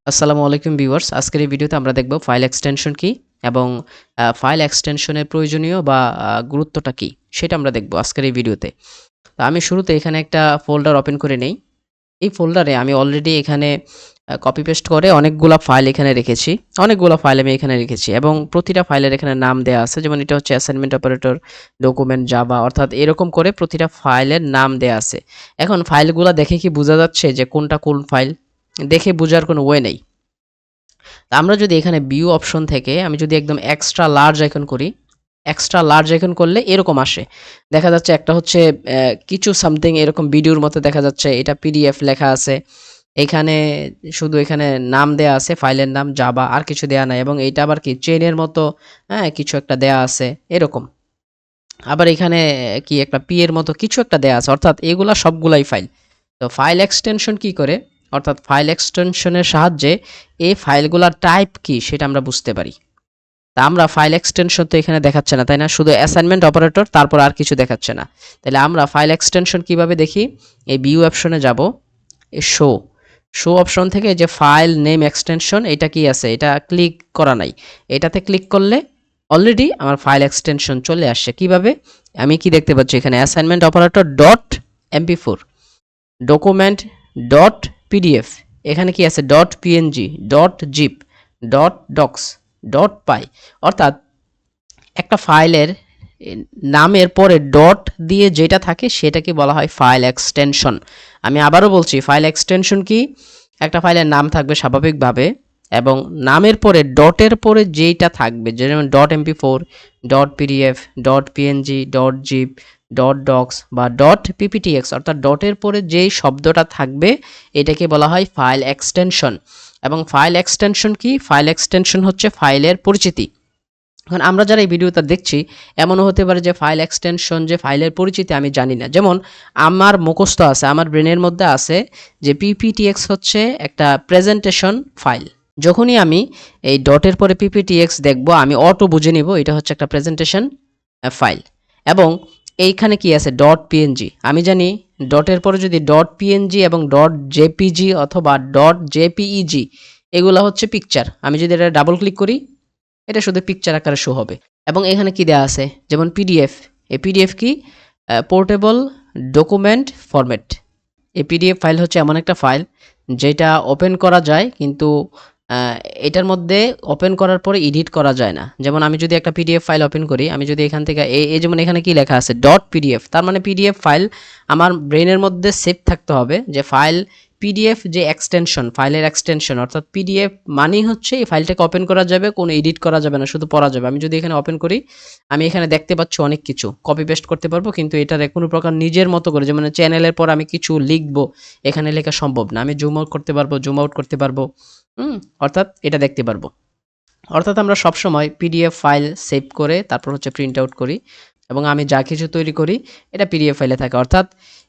আসসালামু আলাইকুম ভিউয়ার্স, আজকের এই ভিডিওতে আমরা দেখব ফাইল এক্সটেনশন কি এবং ফাইল এক্সটেনশনের প্রয়োজনীয় বা গুরুত্বটা কি সেটা আমরা দেখব আজকের এই ভিডিওতে। তো আমি শুরুতে এখানে একটা ফোল্ডার ওপেন করে নেই। এই ফোল্ডারে আমি অলরেডি এখানে কপি পেস্ট করে অনেকগুলা ফাইল এখানে রেখেছি। অনেকগুলা ফাইল আমি এখানে রেখেছি এবং প্রতিটা ফাইলের এখানে নাম দেয়া আছে। যেমন এটা হচ্ছে অ্যাসাইনমেন্ট অপারেটর, ডকুমেন্ট, জাভা, অর্থাৎ এরকম করে প্রতিটা ফাইলের নাম দেয়া আছে। এখন ফাইলগুলা দেখে কি বোঝা যাচ্ছে যে কোনটা কোন ফাইল? দেখে বোঝার কোনো ওয়ে নেই। আমরা যদি এখানে ভিউ অপশন থেকে আমি যদি একদম এক্সট্রা লার্জ আইকন করি, এক্সট্রা লার্জ আইকন করলে এরকম আসে। দেখা যাচ্ছে একটা হচ্ছে কিছু সামথিং এরকম ভিডিওর মতো দেখা যাচ্ছে, এটা পিডিএফ লেখা আছে। এখানে শুধু এখানে নাম দেয়া আছে, ফাইলের নাম জাভা, আর কিছু দেয়া নাই। এবং এইটা আবার কি চেইনের মতো, হ্যাঁ, কিছু একটা দেয়া আছে এরকম। আবার এখানে কি একটা পি এর মতো কিছু একটা দেয়া আছে, অর্থাৎ এগুলা সবগুলাই ফাইল। তো ফাইল এক্সটেনশন কি করে, অর্থাৎ ফাইল এক্সটেনশনের সাহায্যে এই ফাইলগুলোর টাইপ কি সেটা আমরা বুঝতে পারি। তা আমরা ফাইল এক্সটেনশন তো এখানে দেখাচ্ছে না, তাই না? শুধু অ্যাসাইনমেন্ট অপারেটর, তারপর আর কিছু দেখাচ্ছে না। তাহলে আমরা ফাইল এক্সটেনশন কিভাবে দেখি? এই ভিউ অপশনে যাব, এই শো অপশন থেকে যে ফাইল নেম এক্সটেনশন, এটা কি আছে, এটা ক্লিক করা নাই। এটাতে ক্লিক করলে অলরেডি আমার ফাইল এক্সটেনশন চলে আসছে। কিভাবে? আমি কি দেখতে পাচ্ছি এখানে assignment operator dot MP four, document dot PDF, এখানে কি আছে dot PNG, dot zip, dot docx, dot py. অর্থাৎ একটা ফাইলের নামের পরে ডট দিয়ে যেটা থাকে সেটাকে বলা হয় ফাইল এক্সটেনশন। আমি আবারও বলছি, ফাইল এক্সটেনশন কি? একটা ফাইলের নাম থাকবে স্বাভাবিকভাবে এবং নামের পরে ডটের পরে যেইটা থাকবে, যেমন dot MP four, dot PDF, dot PNG, dot zip, dot docx বা ডট পিপিটিএক্স, অর্থাৎ ডটের পরে যেই শব্দটা থাকবে এটাকে বলা হয় ফাইল এক্সটেনশন। এবং ফাইল এক্সটেনশন কি? ফাইল এক্সটেনশন হচ্ছে ফাইলের পরিচিতি। এখন আমরা যারা এই ভিডিওটা দেখছি, এমনও হতে পারে যে ফাইল এক্সটেনশন যে ফাইলের পরিচিতি আমি জানি না। যেমন আমার মুখস্থ আছে, আমার ব্রেনের মধ্যে আছে যে পিপিটিএক্স হচ্ছে একটা প্রেজেন্টেশন ফাইল। যখনই আমি এই ডটের পরে পিপিটিএক্স দেখব, আমি অটো বুঝে নিব এটা হচ্ছে একটা প্রেজেন্টেশন ফাইল। এবং এইখানে কি আছে ডট পিএনজি, আমি জানি ডটের পরে যদি ডট পিএনজি এবং ডট জেপিজি অথবা ডট জেপিইজি, এগুলো হচ্ছে পিকচার। আমি যদি এটা ডাবল ক্লিক করি, এটা শুধু পিকচার আকারে শো হবে। এবং এখানে কি দেওয়া আছে, যেমন পিডিএফ, এই পিডিএফ কি? Portable document format. এই পিডিএফ ফাইল হচ্ছে এমন একটা ফাইল যেটা ওপেন করা যায়, কিন্তু এটার মধ্যে ওপেন করার পরে এডিট করা যায় না। যেমন আমি যদি একটা পিডিএফ ফাইল ওপেন করি, আমি যদি এখান থেকে এই যেমন এখানে কি লেখা আছে ডট পিডিএফ, তার মানে পিডিএফ ফাইল আমার ব্রেনের মধ্যে সেভ থাকতে হবে যে ফাইল পিডিএফ যে এক্সটেনশন, ফাইলের এক্সটেনশন, অর্থাৎ পিডিএফ মানেই হচ্ছে এই ফাইলটাকে ওপেন করা যাবে, কোনো এডিট করা যাবে না, শুধু পড়া যাবে। আমি যদি এখানে ওপেন করি, আমি এখানে দেখতে পাচ্ছি অনেক কিছু কপি পেস্ট করতে পারবো, কিন্তু এটার কোনো প্রকার নিজের মতো করে, যেমন চ্যানেলের পর আমি কিছু লিখবো, এখানে লেখা সম্ভব না। আমি জুম আউট করতে পারবো, জুম আউট করতে পারবো, অর্থাৎ এটা দেখতে পারবো। অর্থাৎ আমরা সবসময় পিডিএফ ফাইল সেভ করে তারপর হচ্ছে প্রিন্ট আউট করি, এবং আমি যা কিছু তৈরি করি এটা পিডিএফ ফাইলে থাকে। অর্থাৎ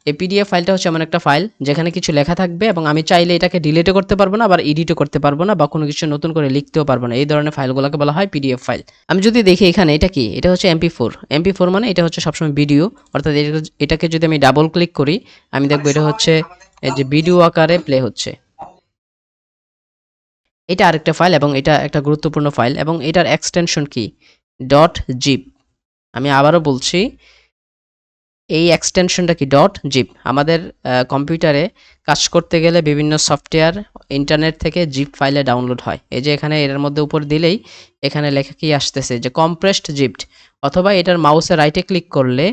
এই পিডিএফ ফাইলটা হচ্ছে এমন একটা ফাইল যেখানে কিছু লেখা থাকবে এবং আমি চাইলে এটাকে ডিলিটও করতে পারবো না, আবার এডিটও করতে পারবো না, বা কোনো কিছু নতুন করে লিখতেও পারবো না। এই ধরনের ফাইলগুলোকে বলা হয় পিডিএফ ফাইল। আমি যদি দেখি এখানে এটা কি, এটা হচ্ছে এমপি4। এমপি4 মানে এটা হচ্ছে সবসময় ভিডিও। অর্থাৎ এটাকে যদি আমি ডাবল ক্লিক করি, আমি দেখবো এটা হচ্ছে এই যে ভিডিও আকারে প্লে হচ্ছে। এটা আরেকটা ফাইল এবং এটা একটা গুরুত্বপূর্ণ ফাইল, এবং এটার এক্সটেনশন কি? Dot zip. আমি আবারও বলছি, এই এক্সটেনশনটা কি? Dot zip. আমাদের কম্পিউটারে কাজ করতে গেলে বিভিন্ন সফটওয়্যার ইন্টারনেট থেকে জিপ ফাইলে ডাউনলোড হয়। এই যে এখানে এর মধ্যে উপর দিলেই এখানে লেখা কি আসতেছে যে কম্প্রেসড জিপড, অথবা এটার মাউসে রাইটে ক্লিক করলে,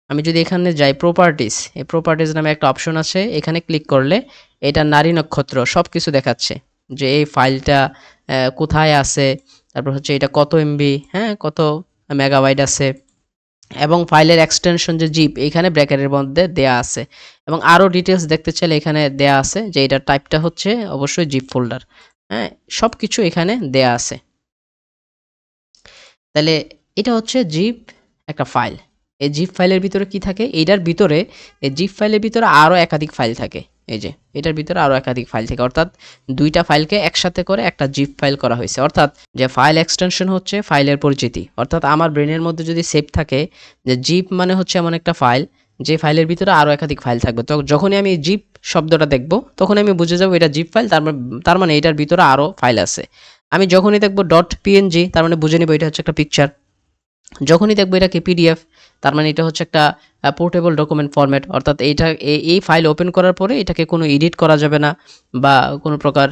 আমি যদি এখানে যাই প্রপার্টিস, এই প্রপার্টিস নামে একটা অপশন আছে, এখানে ক্লিক করলে এটা নারী নক্ষত্র সব কিছু দেখাচ্ছে যে এই ফাইলটা কোথায় আছে, তারপর হচ্ছে এটা কত এমবি, হ্যাঁ, কত মেগাবাইট আছে, এবং ফাইলের এক্সটেনশন যে জিপ এখানে ব্র্যাকেটের মধ্যে দেয়া আছে। এবং আরও ডিটেলস দেখতে চাইলে এখানে দেয়া আছে যে এটার টাইপটা হচ্ছে অবশ্যই জিপ ফোল্ডার। হ্যাঁ, সব কিছু এখানে দেয়া আছে। তাহলে এটা হচ্ছে জিপ একটা ফাইল। এই জিপ ফাইলের ভিতরে কি থাকে? এইটার ভিতরে, এই জিপ ফাইলের ভিতরে আরও একাধিক ফাইল থাকে। এই যে এটার ভিতরে আরও একাধিক ফাইল থাকে, অর্থাৎ দুইটা ফাইলকে একসাথে করে একটা জিপ ফাইল করা হয়েছে। অর্থাৎ যে ফাইল এক্সটেনশন হচ্ছে ফাইলের পরিচিতি। অর্থাৎ আমার ব্রেনের মধ্যে যদি সেভ থাকে যে জিপ মানে হচ্ছে এমন একটা ফাইল যে ফাইলের ভিতরে আরও একাধিক ফাইল থাকবে, তো যখনই আমি জিপ শব্দটা দেখব তখন আমি বুঝে যাব এটা জিপ ফাইল, তার মানে এটার ভিতরে আরও ফাইল আছে। আমি যখনই দেখব ডট পিএনজি তার মানে বুঝে নিব এটা হচ্ছে একটা পিকচার। যখনই দেখবো এটাকে পিডিএফ তার মানে এটা হচ্ছে একটা পোর্টেবল ডকুমেন্ট ফরম্যাট, অর্থাৎ এই ফাইল ওপেন করার পরে এটাকে কোনো এডিট করা যাবে না বা কোনো প্রকার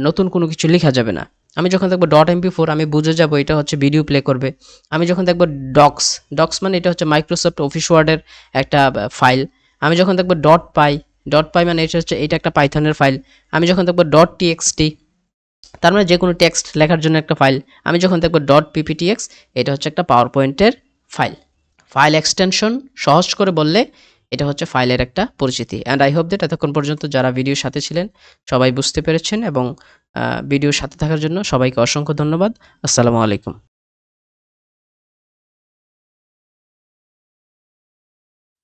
নতুন কোনো কিছু লেখা যাবে না। আমি যখন দেখবো ডট MP4 আমি বুঝে যাব এটা হচ্ছে ভিডিও প্লে করবে। আমি যখন দেখবো ডক্স মানে এটা হচ্ছে মাইক্রোসফট অফিস ওয়ার্ডের একটা ফাইল। আমি যখন দেখবো ডট পাই মানে এটা একটা পাইথনের ফাইল। আমি যখন দেখবো .txt তার মানে যে কোনো টেক্সট লেখার জন্য একটা ফাইল। আমি যখন দেখবো .pptx এটা হচ্ছে একটা পাওয়ার পয়েন্টের ফাইল। ফাইল এক্সটেনশন সহজ করে বললে এটা হচ্ছে ফাইলের একটা পরিচিতি। অ্যান্ড আই হোপ দ্যাট এতক্ষণ পর্যন্ত যারা ভিডিওর সাথে ছিলেন সবাই বুঝতে পেরেছেন, এবং ভিডিওর সাথে থাকার জন্য সবাইকে অসংখ্য ধন্যবাদ। আসসালামু আলাইকুম।